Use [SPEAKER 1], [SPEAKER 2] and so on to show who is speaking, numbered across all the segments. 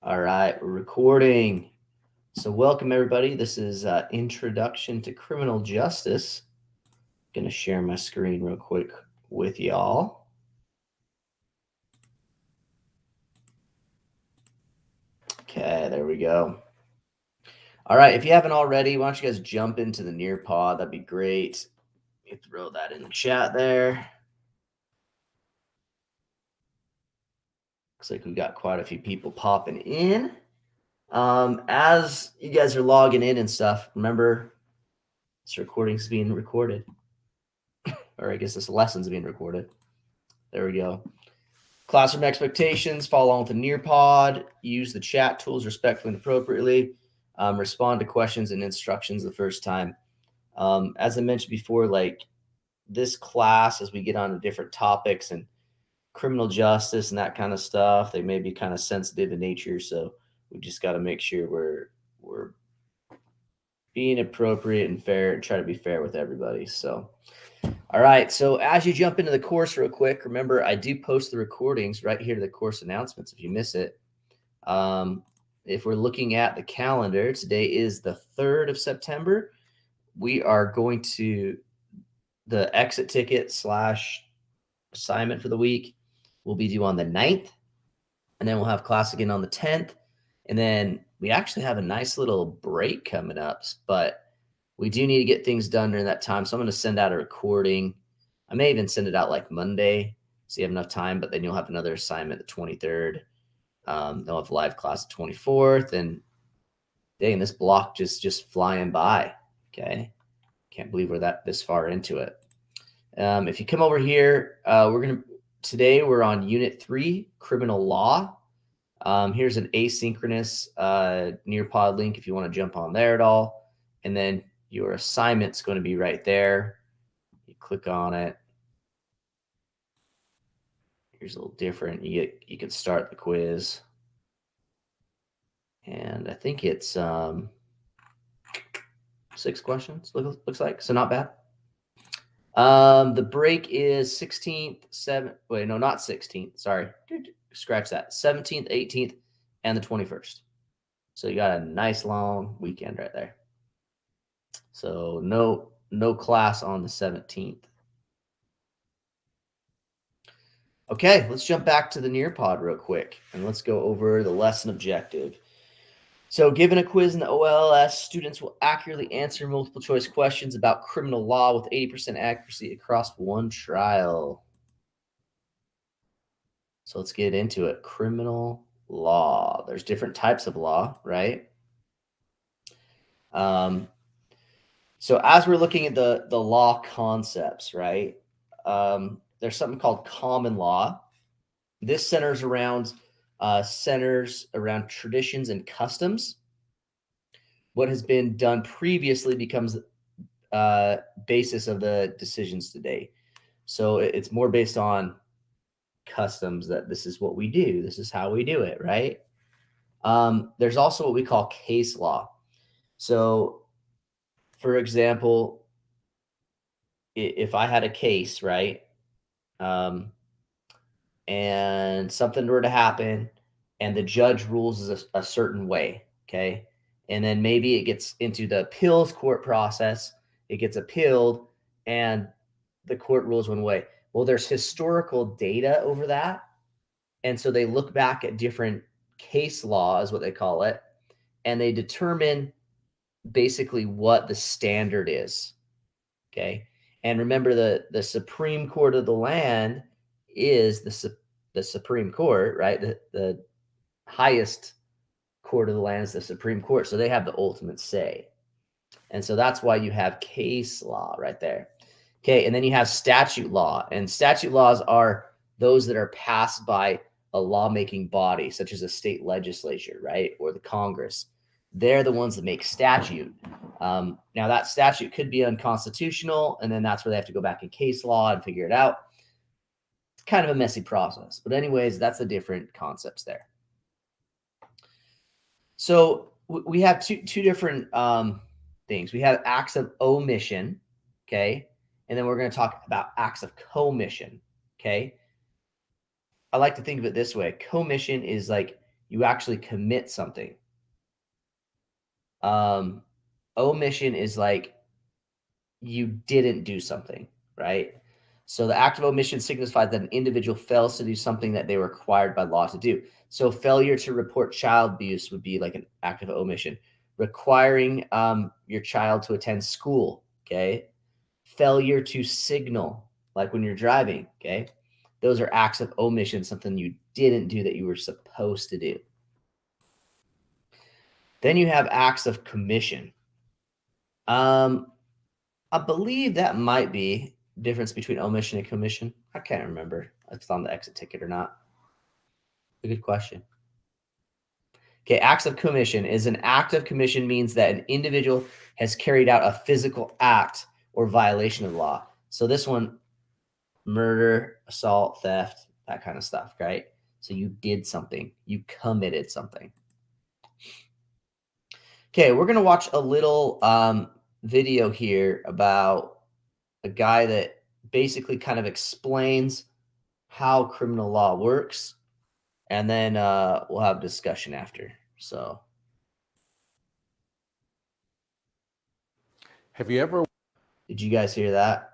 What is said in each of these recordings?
[SPEAKER 1] All right, we're recording. So welcome everybody. This is Introduction to Criminal Justice. Going to share my screen real quick with y'all. Okay, there we go. All right, if you haven't already, why don't you guys jump into the Nearpod? That'd be great. You throw that in the chat there. Looks like we got quite a few people popping in. As you guys are logging in and stuff, remember this recording's being recorded. Or I guess this lesson's being recorded. There we go. Classroom expectations, follow on with the Nearpod, use the chat tools respectfully and appropriately, respond to questions and instructions the first time. As I mentioned before, like this class, as we get on to different topics and criminal justice and that kind of stuff, they may be kind of sensitive in nature. So we just got to make sure we're being appropriate and fair and try to be fair with everybody. So, all right. So as you jump into the course real quick, remember I do post the recordings right here to the course announcements if you miss it. If we're looking at the calendar, today is the 3rd of September. We are going to the exit ticket / assignment for the week will be due on the 9th. And then we'll have class again on the 10th. And then we actually have a nice little break coming up, but we do need to get things done during that time. So I'm going to send out a recording. I may even send it out like Monday so you have enough time, but then you'll have another assignment the 23rd. They'll have live class the 24th. And dang, this block just flying by. Okay. Can't believe we're this far into it. If you come over here, today we're on Unit 3, Criminal Law. Here's an asynchronous Nearpod link if you want to jump on there at all. And then your assignment's going to be right there. You click on it. Here's a little different. You can start the quiz. And I think it's 6 questions, looks like. So not bad. The break is 16th, wait, no, not 16th. Sorry. Scratch that. 17th, 18th, and the 21st. So you got a nice long weekend right there. So no class on the 17th. Okay, let's jump back to the Nearpod real quick, and let's go over the lesson objective. So given a quiz in the OLS, students will accurately answer multiple choice questions about criminal law with 80% accuracy across one trial. So let's get into it. Criminal law. There's different types of law, right? So as we're looking at the law concepts, right? There's something called common law. This centers around traditions and customs. What has been done previously becomes basis of the decisions today. So it's more based on customs, that this is what we do. This is how we do it, right? There's also what we call case law. So for example, if I had a case, right? And something were to happen and the judge rules a certain way, okay? And then maybe it gets into the appeals court process, it gets appealed, and the court rules one way. Well, there's historical data over that. And so they look back at different case law, is what they call it, and they determine basically what the standard is, okay? And remember, the Supreme Court of the land is the Supreme Court, right? The highest court of the land is the Supreme Court. So they have the ultimate say. And so that's why you have case law right there. Okay, and then you have statute law. And statute laws are those that are passed by a lawmaking body, such as a state legislature, right? Or the Congress. They're the ones that make statute. Now, that statute could be unconstitutional, and then that's where they have to go back in case law and figure it out. It's kind of a messy process. But anyways, that's the different concepts there. So we have two different things. We have acts of omission, okay? And then we're going to talk about acts of commission, okay? I like to think of it this way. Commission is like you actually commit something. Omission is like you didn't do something, right? So the act of omission signifies that an individual fails to do something that they were required by law to do. So failure to report child abuse would be like an act of omission. Requiring your child to attend school, okay? Failure to signal, like when you're driving, okay? Those are acts of omission, something you didn't do that you were supposed to do. Then you have acts of commission. I believe that might be the difference between omission and commission. I can't remember if it's on the exit ticket or not. A good question. Okay, acts of commission is an act of commission means that an individual has carried out a physical act or violation of law. So this one, murder, assault, theft, that kind of stuff, right? So you did something. You committed something. Okay, we're going to watch a little video here about a guy that basically kind of explains how criminal law works, and then we'll have a discussion after. So,
[SPEAKER 2] have you ever?
[SPEAKER 1] Did you guys hear that?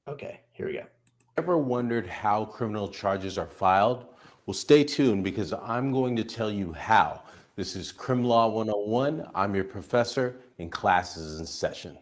[SPEAKER 1] Okay, here we go.
[SPEAKER 2] Ever wondered how criminal charges are filed? Well, stay tuned because I'm going to tell you how. This is Crim Law 101. I'm your professor, and class is in session.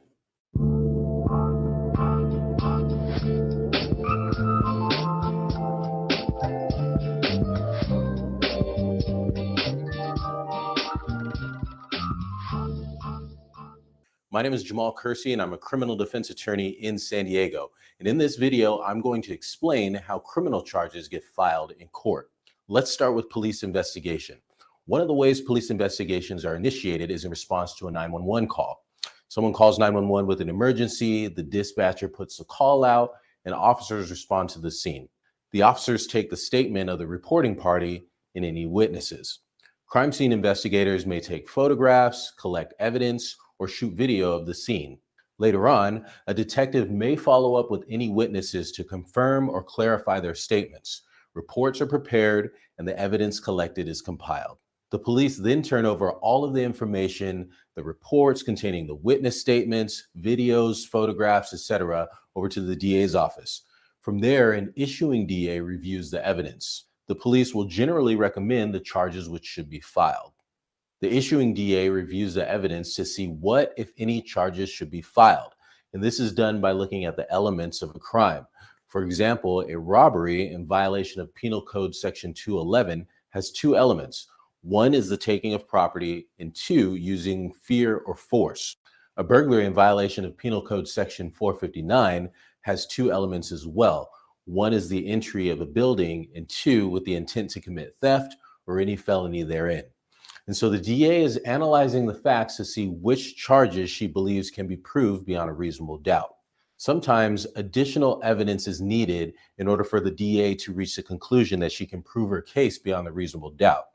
[SPEAKER 2] My name is Jamal Kersey, and I'm a criminal defense attorney in San Diego. And in this video, I'm going to explain how criminal charges get filed in court. Let's start with police investigation. One of the ways police investigations are initiated is in response to a 911 call. Someone calls 911 with an emergency, the dispatcher puts the call out, and officers respond to the scene. The officers take the statement of the reporting party and any witnesses. Crime scene investigators may take photographs, collect evidence, or shoot video of the scene. Later on, a detective may follow up with any witnesses to confirm or clarify their statements. Reports are prepared and the evidence collected is compiled. The police then turn over all of the information, the reports containing the witness statements, videos, photographs, etc., over to the DA's office. From there, an issuing DA reviews the evidence. The police will generally recommend the charges which should be filed. The issuing DA reviews the evidence to see what, if any, charges should be filed. And this is done by looking at the elements of a crime. For example, a robbery in violation of Penal Code Section 211 has two elements. One is the taking of property, and two, using fear or force. A burglary in violation of Penal Code Section 459 has two elements as well. One is the entry of a building, and two, with the intent to commit theft or any felony therein. And so the DA is analyzing the facts to see which charges she believes can be proved beyond a reasonable doubt. Sometimes additional evidence is needed in order for the DA to reach the conclusion that she can prove her case beyond a reasonable doubt.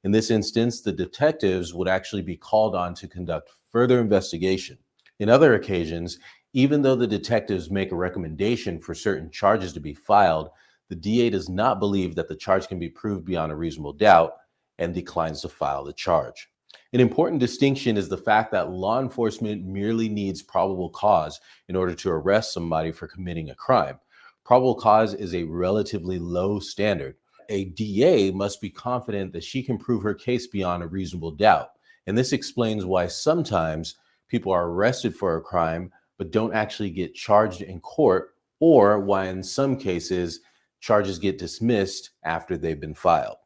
[SPEAKER 2] In this instance, the detectives would actually be called on to conduct further investigation. In other occasions, even though the detectives make a recommendation for certain charges to be filed, the DA does not believe that the charge can be proved beyond a reasonable doubt and declines to file the charge. An important distinction is the fact that law enforcement merely needs probable cause in order to arrest somebody for committing a crime. Probable cause is a relatively low standard. A DA must be confident that she can prove her case beyond a reasonable doubt. And this explains why sometimes people are arrested for a crime but don't actually get charged in court, or why in some cases charges get dismissed after they've been filed.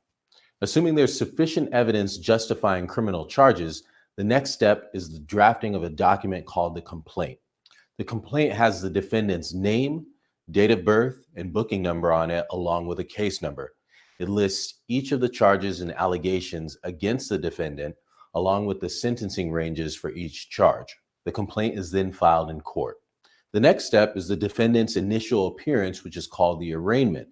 [SPEAKER 2] Assuming there's sufficient evidence justifying criminal charges, the next step is the drafting of a document called the complaint. The complaint has the defendant's name, date of birth, and booking number on it, along with a case number. It lists each of the charges and allegations against the defendant, along with the sentencing ranges for each charge. The complaint is then filed in court. The next step is the defendant's initial appearance, which is called the arraignment.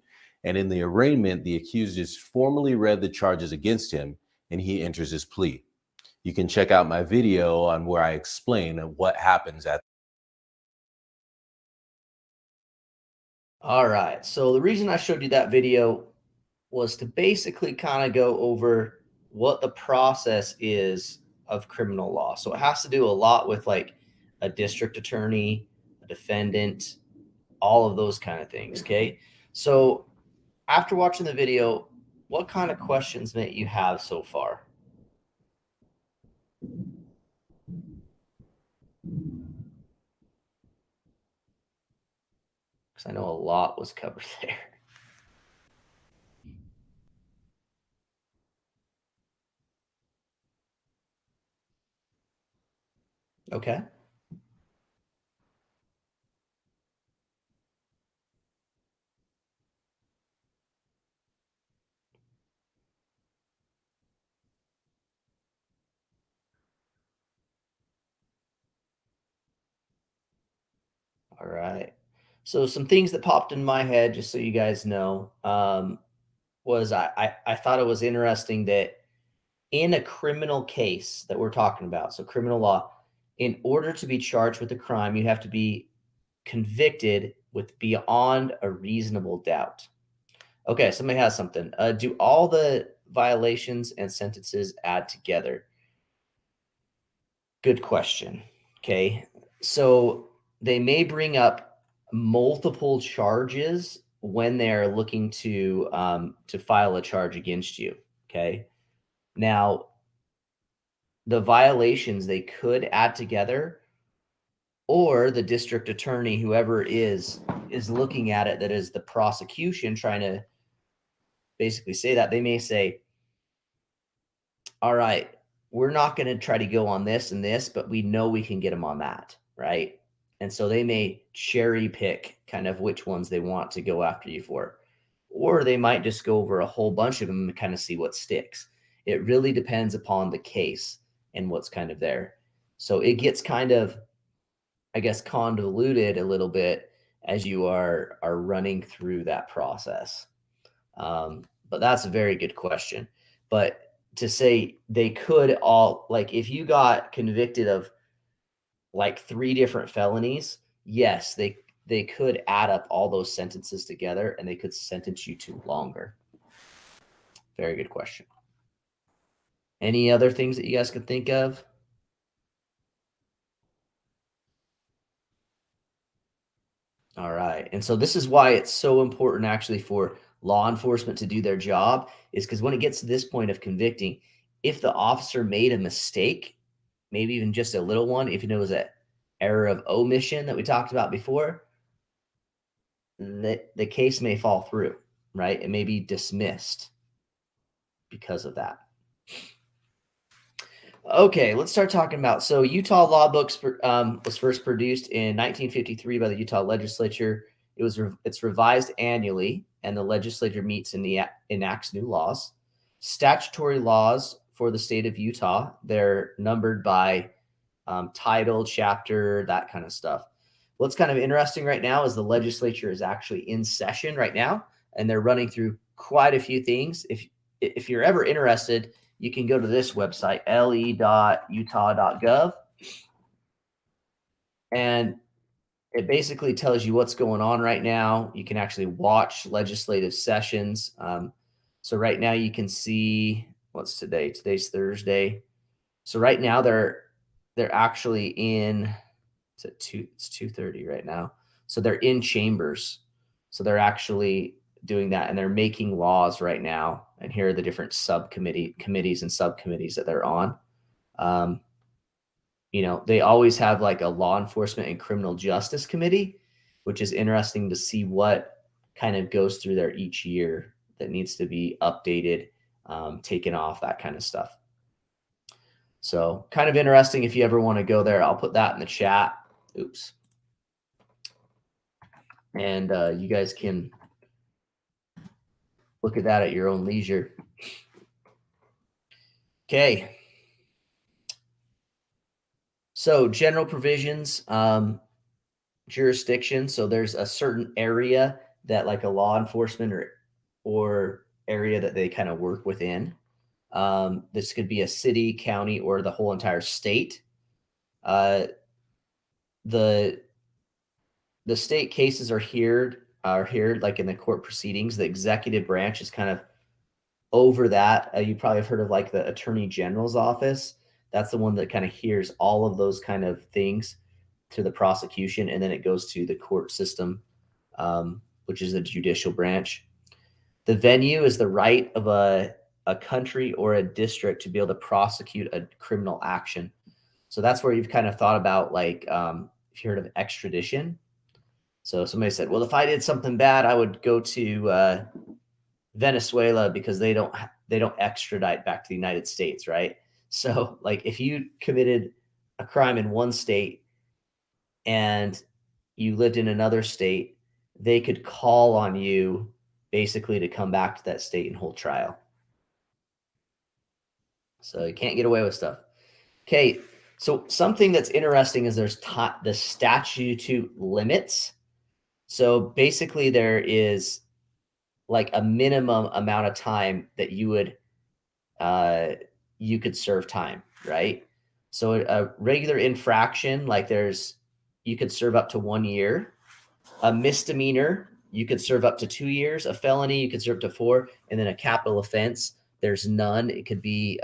[SPEAKER 2] And in the arraignment, the accused is formally read the charges against him, and he enters his plea. You can check out my video on where I explain what happens at.
[SPEAKER 1] All right. So the reason I showed you that video was to basically kind of go over what the process is of criminal law. So it has to do a lot with like a district attorney, a defendant, all of those kind of things. Okay. So after watching the video, what kind of questions may you have so far? Because I know a lot was covered there. Okay. All right. So some things that popped in my head, just so you guys know, was I thought it was interesting that in a criminal case that we're talking about, so criminal law, in order to be charged with a crime, you have to be convicted with beyond a reasonable doubt. Okay, somebody has something. Do all the violations and sentences add together? Good question. Okay, so they may bring up multiple charges when they're looking to file a charge against you. Okay, now the violations they could add together, or the district attorney, whoever is looking at it, that is the prosecution trying to basically say that, they may say, all right, we're not going to try to go on this and this, but we know we can get them on that, right? And so they may cherry pick kind of which ones they want to go after you for, or they might just go over a whole bunch of them and kind of see what sticks. It really depends upon the case and what's kind of there. So it gets kind of, I guess, convoluted a little bit as you are running through that process. But that's a very good question. But to say they could all, like, if you got convicted of like 3 different felonies, yes, they could add up all those sentences together and they could sentence you to longer. Very good question. Any other things that you guys could think of? All right. And so this is why it's so important actually for law enforcement to do their job, is because when it gets to this point of convicting, if the officer made a mistake, maybe even just a little one, if it was an error of omission that we talked about before, the case may fall through, right? It may be dismissed because of that. Okay, let's start talking about, so Utah Law Books was first produced in 1953 by the Utah legislature. It's revised annually, and the legislature meets and enacts new laws. Statutory laws for the state of Utah, they're numbered by title, chapter, that kind of stuff. What's kind of interesting right now is the legislature is actually in session right now, and they're running through quite a few things. If you're ever interested, you can go to this website, le.utah.gov, and it basically tells you what's going on right now. You can actually watch legislative sessions. So right now you can see, what's today? Today's Thursday. So right now they're actually in, it's 2:30 right now. So they're in chambers. So they're actually doing that, and they're making laws right now. And here are the different committees and subcommittees that they're on. They always have like a law enforcement and criminal justice committee, which is interesting to see what kind of goes through there each year that needs to be updated, taken off, that kind of stuff. So kind of interesting if you ever want to go there. I'll put that in the chat. Oops. And you guys can look at that at your own leisure. Okay. So general provisions, jurisdiction. So there's a certain area that like a law enforcement or area that they kind of work within. This could be a city, county, or the whole entire state. The state cases are are here, like in the court proceedings. The executive branch is kind of over that. You probably have heard of like the Attorney General's office. That's the one that kind of hears all of those kind of things to the prosecution, and then it goes to the court system, which is the judicial branch. The venue is the right of a country or a district to be able to prosecute a criminal action. So that's where you've kind of thought about, like, if you heard of extradition. So somebody said, well, if I did something bad, I would go to Venezuela because they don't extradite back to the United States, right? So like if you committed a crime in one state and you lived in another state, they could call on you basically to come back to that state and hold trial. So you can't get away with stuff. Okay, so something that's interesting is there's the statute limits. So basically there is like a minimum amount of time that you would you could serve time, right? So a regular infraction, like you could serve up to 1 year. A misdemeanor, you could serve up to 2 years. A felony, you could serve up to 4. And then a capital offense, there's none. It could be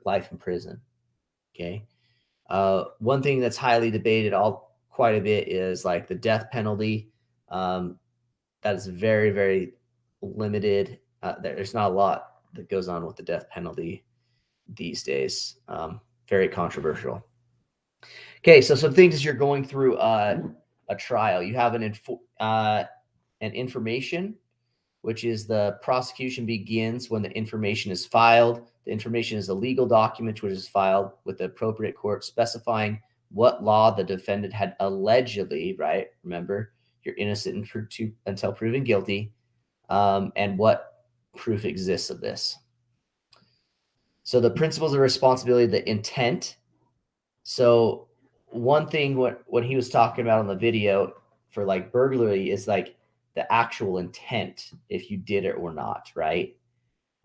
[SPEAKER 1] life in prison. Okay. One thing that's highly debated quite a bit is like the death penalty. That is very, very limited. There's not a lot that goes on with the death penalty these days. Very controversial. Okay, so some things as you're going through a trial, you have an information, which is the prosecution begins when the information is filed. The information is a legal document which is filed with the appropriate court specifying what law the defendant had allegedly, right? Remember, you're innocent until proven guilty, and what proof exists of this. So the principles of responsibility, the intent. So one thing what he was talking about on the video for like burglary is like the actual intent, if you did it or not, right?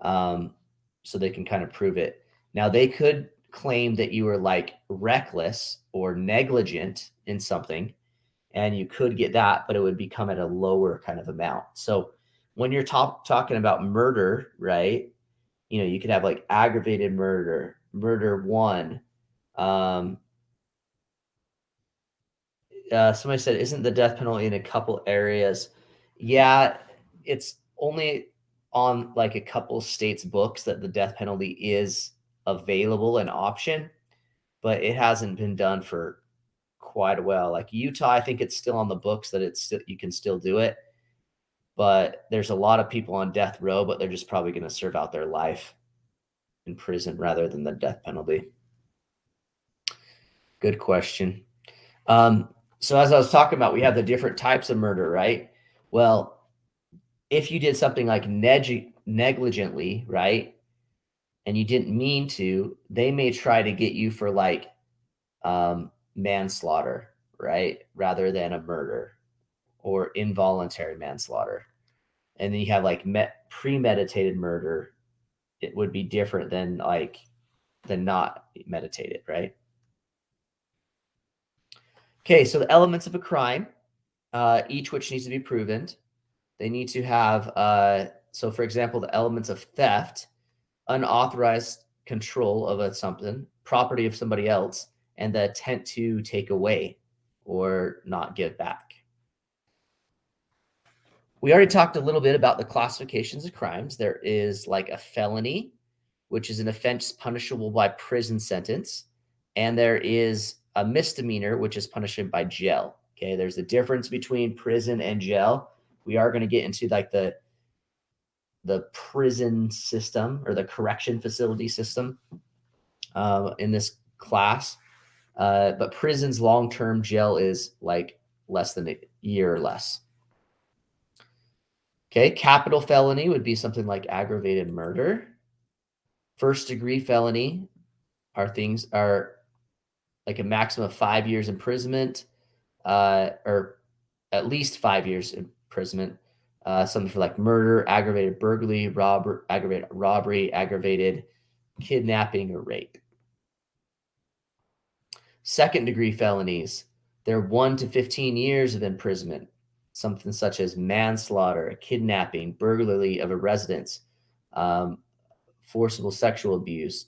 [SPEAKER 1] So they can kind of prove it. Now they could claim that you were like reckless or negligent in something, and you could get that, but it would become at a lower kind of amount. So when you're talking about murder, right? You know, you could have like aggravated murder, murder 1. Somebody said, isn't the death penalty in a couple areas? Yeah, it's only on like a couple states' books that the death penalty is available, an option, but it hasn't been done for quite a while. Like Utah, I think it's still on the books that you can still do it, but there's a lot of people on death row, but they're just probably going to serve out their life in prison rather than the death penalty. Good question. So as I was talking about, we have the different types of murder, right? Well, if you did something like negligently, right, and you didn't mean to, they may try to get you for like manslaughter, right, rather than a murder, or involuntary manslaughter. And then you have like premeditated murder. It would be different than not meditated, right? Okay, so the elements of a crime, each which needs to be proven. They need to have, so for example, the elements of theft, unauthorized control of something, property of somebody else, and the intent to take away or not give back. We already talked a little bit about the classifications of crimes. There is like a felony, which is an offense punishable by prison sentence. And there is a misdemeanor, which is punishable by jail. Okay, there's a difference between prison and jail. We are going to get into like the prison system or the correction facility system in this class. But prison's long-term, jail is like less than a year or less. Okay, capital felony would be something like aggravated murder. First-degree felony are like a maximum of 5 years imprisonment, or at least 5 years imprisonment. Something for like murder, aggravated burglary, aggravated robbery, aggravated kidnapping, or rape. Second-degree felonies, they're 1 to 15 years of imprisonment. something such as manslaughter, kidnapping, burglary of a residence, forcible sexual abuse,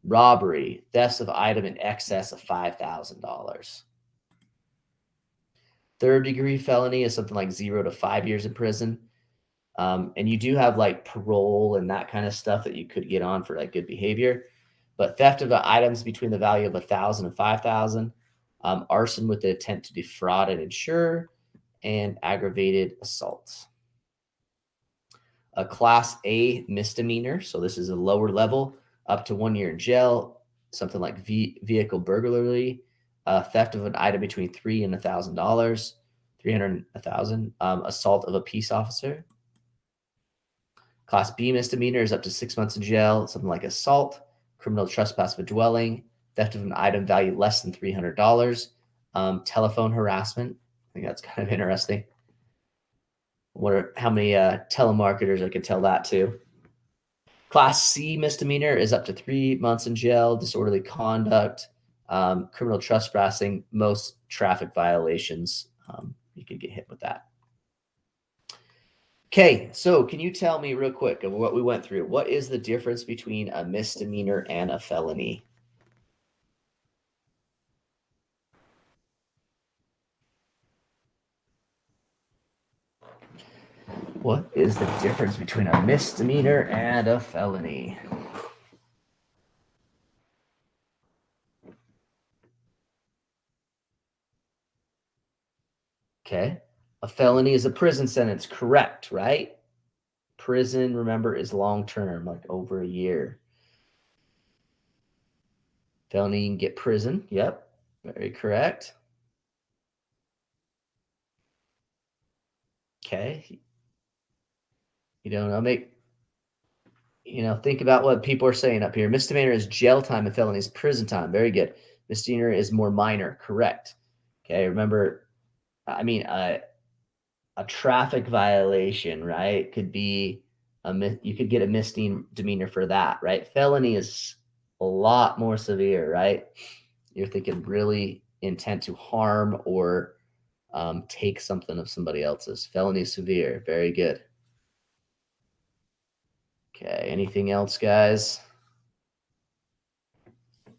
[SPEAKER 1] robbery, thefts of item in excess of $5,000. Third-degree felony is something like 0 to 5 years in prison. And you do have like parole and that kind of stuff that you could get on for like good behavior. But theft of items between the value of $1,000 and $5,000, arson with the intent to defraud an insurer, and aggravated assault. A Class A misdemeanor, so this is a lower level, up to 1 year in jail, something like vehicle burglary, theft of an item between $300 and $1,000, 300 1,000, assault of a peace officer. Class B misdemeanor is up to 6 months in jail, something like assault, criminal trespass of a dwelling, theft of an item valued less than $300, telephone harassment. I think that's kind of interesting. How many telemarketers I could tell that to. Class C misdemeanor is up to 3 months in jail, disorderly conduct, criminal trespassing, most traffic violations. You could get hit with that. Okay, so can you tell me real quick of what we went through? What is the difference between a misdemeanor and a felony? What is the difference between a misdemeanor and a felony? Okay, a felony is a prison sentence, correct, right? Prison, remember, is long-term, like over a year. Felony, you can get prison. Yep, very correct. Okay. You don't know, think about what people are saying up here. Misdemeanor is jail time and felony is prison time. Very good. Misdemeanor is more minor. Correct. Okay, remember, I mean, a traffic violation, right, could be you could get a misdemeanor for that, right? Felony is a lot more severe, right? You're thinking really intent to harm or take something of somebody else's. Felony is severe. Very good. Okay, anything else, guys?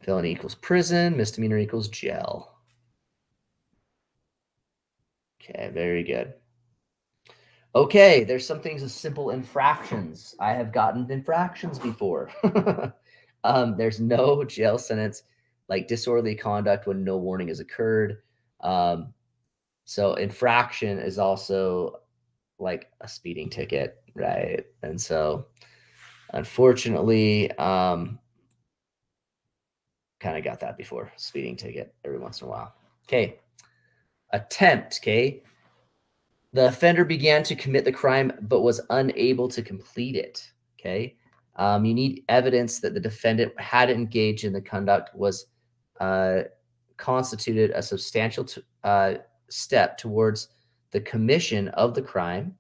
[SPEAKER 1] Felony equals prison, misdemeanor equals jail. Okay, very good. Okay, there's some things as simple infractions. I have gotten infractions before. There's no jail sentence, like disorderly conduct when no warning has occurred. So infraction is also like a speeding ticket, right? And so unfortunately, kind of got that before, speeding ticket every once in a while. Okay, attempt, okay? The offender began to commit the crime but was unable to complete it, okay? You need evidence that the defendant had engaged in the conduct was constituted a substantial step towards the commission of the crime.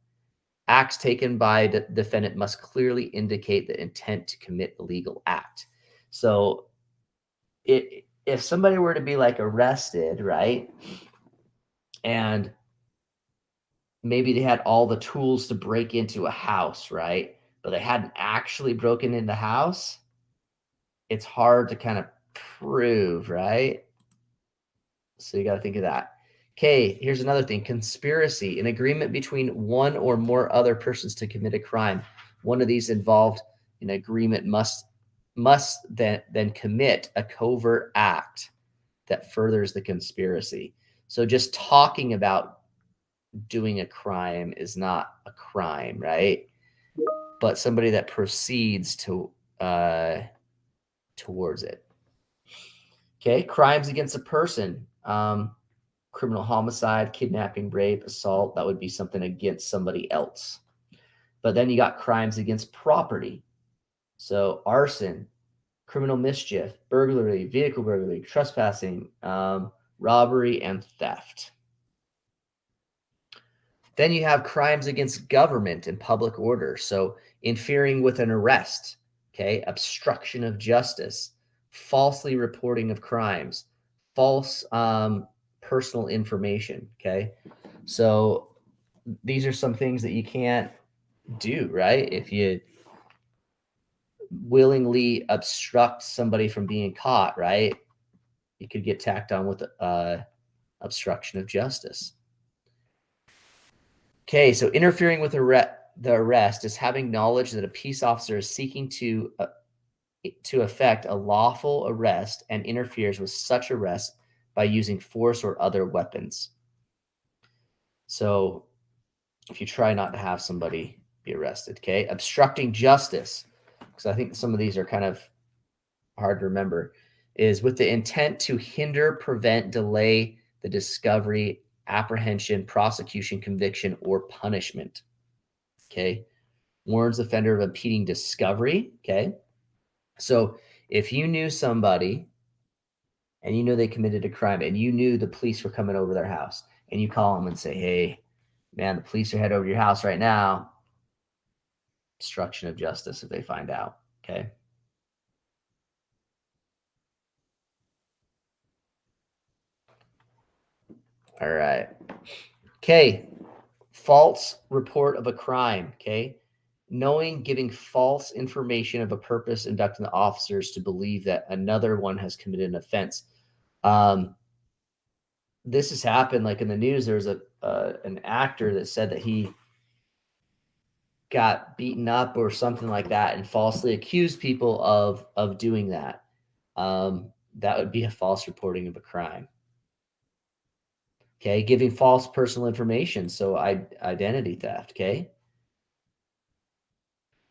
[SPEAKER 1] Acts taken by the defendant must clearly indicate the intent to commit the legal act. So if somebody were to be like arrested, right, and maybe they had all the tools to break into a house, right, but they hadn't actually broken into the house, it's hard to kind of prove, right? So you got to think of that. Okay, here's another thing. Conspiracy, an agreement between one or more other persons to commit a crime. One of these involved in agreement must then commit a covert act that furthers the conspiracy. So just talking about doing a crime is not a crime, right? But somebody that proceeds to towards it. Okay, crimes against a person. Criminal homicide, kidnapping, rape, assault, that would be something against somebody else. But then you got crimes against property. So arson, criminal mischief, burglary, vehicle burglary, trespassing, robbery, and theft. Then you have crimes against government and public order. So interfering with an arrest, okay, obstruction of justice, falsely reporting of crimes, false personal information, okay? So these are some things that you can't do, right? If you willingly obstruct somebody from being caught, right, you could get tacked on with obstruction of justice. Okay, so interfering with the arrest is having knowledge that a peace officer is seeking to effect a lawful arrest and interferes with such arrest by using force or other weapons. So if you try not to have somebody be arrested, okay? Obstructing justice, because I think some of these are kind of hard to remember, is with the intent to hinder, prevent, delay the discovery, apprehension, prosecution, conviction, or punishment. Okay. Warns the offender of impeding discovery. Okay. So if you knew somebody and you know they committed a crime and you knew the police were coming over their house and you call them and say, hey, man, the police are heading over to your house right now. Obstruction of justice if they find out. Okay. All right. Okay. False report of a crime. Okay. Knowing, giving false information of a purpose, inducting the officers to believe that another one has committed an offense. This has happened, like in the news. There's an actor that said that he got beaten up or something like that and falsely accused people of doing that. That would be a false reporting of a crime. Okay, giving false personal information, so identity theft. Okay.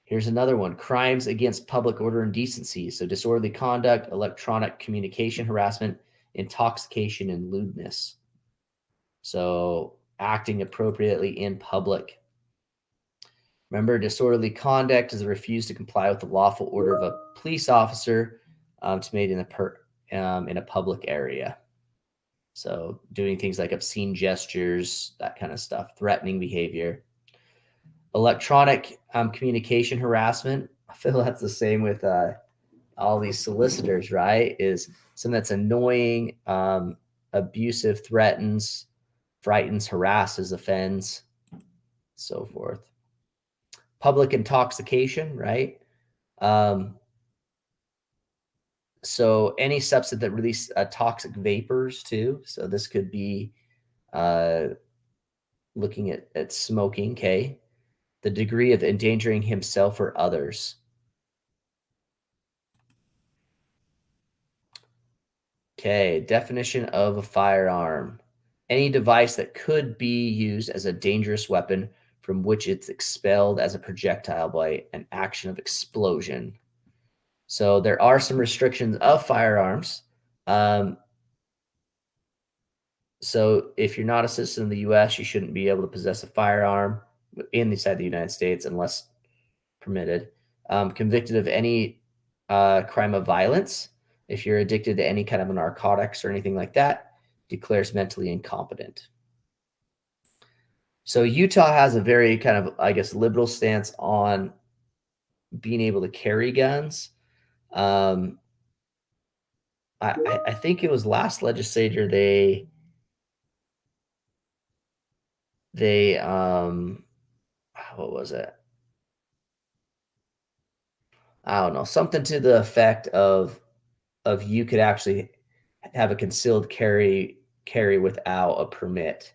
[SPEAKER 1] Here's another one. Crimes against public order and decency. So disorderly conduct, electronic communication harassment, intoxication, and lewdness. So acting appropriately in public. Remember, disorderly conduct is a refuse to comply with the lawful order of a police officer to made in a public area. So doing things like obscene gestures, that kind of stuff, threatening behavior. Electronic communication harassment. I feel that's the same with all these solicitors, right? Is something that's annoying, abusive, threatens, frightens, harasses, offends, so forth. Public intoxication, right? So any substance that releases toxic vapors too. So this could be looking at smoking, okay? The degree of endangering himself or others. Okay, definition of a firearm. Any device that could be used as a dangerous weapon from which it's expelled as a projectile by an action of explosion. So there are some restrictions of firearms. So if you're not a citizen of the U.S., you shouldn't be able to possess a firearm inside the United States unless permitted. Convicted of any crime of violence, if you're addicted to any kind of narcotics or anything like that, declares mentally incompetent. So Utah has a very kind of, I guess, liberal stance on being able to carry guns. I think it was last legislature they what was it? I don't know, something to the effect of you could actually have a concealed carry without a permit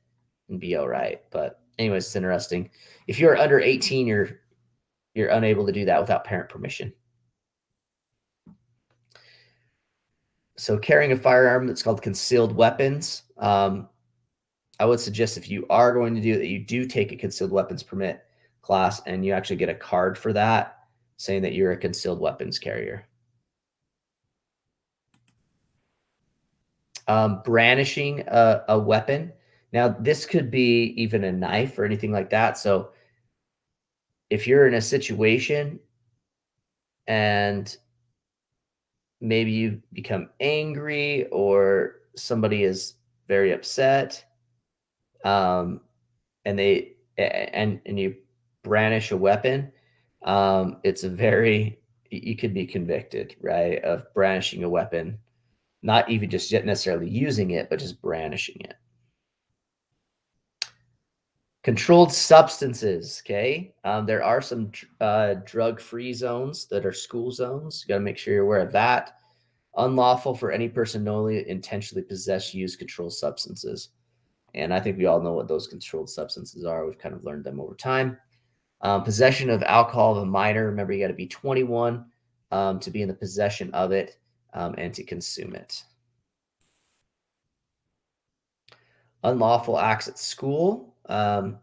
[SPEAKER 1] and be all right. But anyways, it's interesting. If you're under 18, you're unable to do that without parent permission. So carrying a firearm, that's called concealed weapons. I would suggest if you are going to do it, that you do take a concealed weapons permit class and you actually get a card for that saying that you're a concealed weapons carrier. Brandishing a weapon. Now, this could be even a knife or anything like that. So if you're in a situation and maybe you become angry or somebody is very upset, and you brandish a weapon, it's a very, you could be convicted, right, of brandishing a weapon, not even just necessarily using it, but just brandishing it. Controlled substances, okay? There are some drug-free zones that are school zones. You got to make sure you're aware of that. Unlawful for any person knowingly, intentionally possess, use controlled substances. And I think we all know what those controlled substances are. We've kind of learned them over time. Possession of alcohol of a minor. Remember, you got to be 21 to be in the possession of it and to consume it. Unlawful acts at school. Now,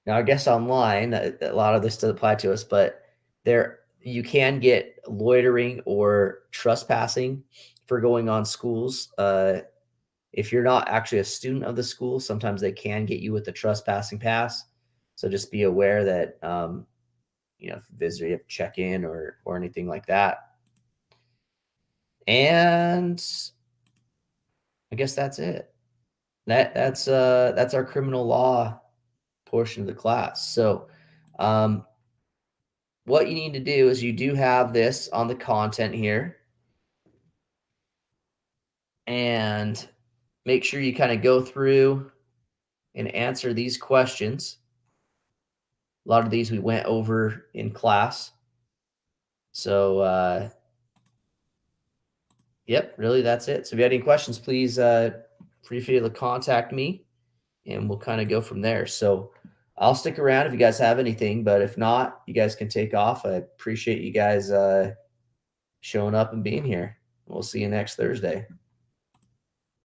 [SPEAKER 1] I guess online, a lot of this does apply to us, but you can get loitering or trespassing for going on schools. If you're not actually a student of the school, sometimes they can get you with the trespassing pass. So just be aware that, you know, if you visitor, you have to check in or anything like that. And I guess that's it. That's our criminal law portion of the class. So what you need to do is you do have this on the content here. And make sure you kind of go through and answer these questions. A lot of these we went over in class. So, yep, really that's it. So if you have any questions, please feel free to contact me and we'll kind of go from there. So I'll stick around if you guys have anything, but if not, you guys can take off. I appreciate you guys showing up and being here. We'll see you next Thursday.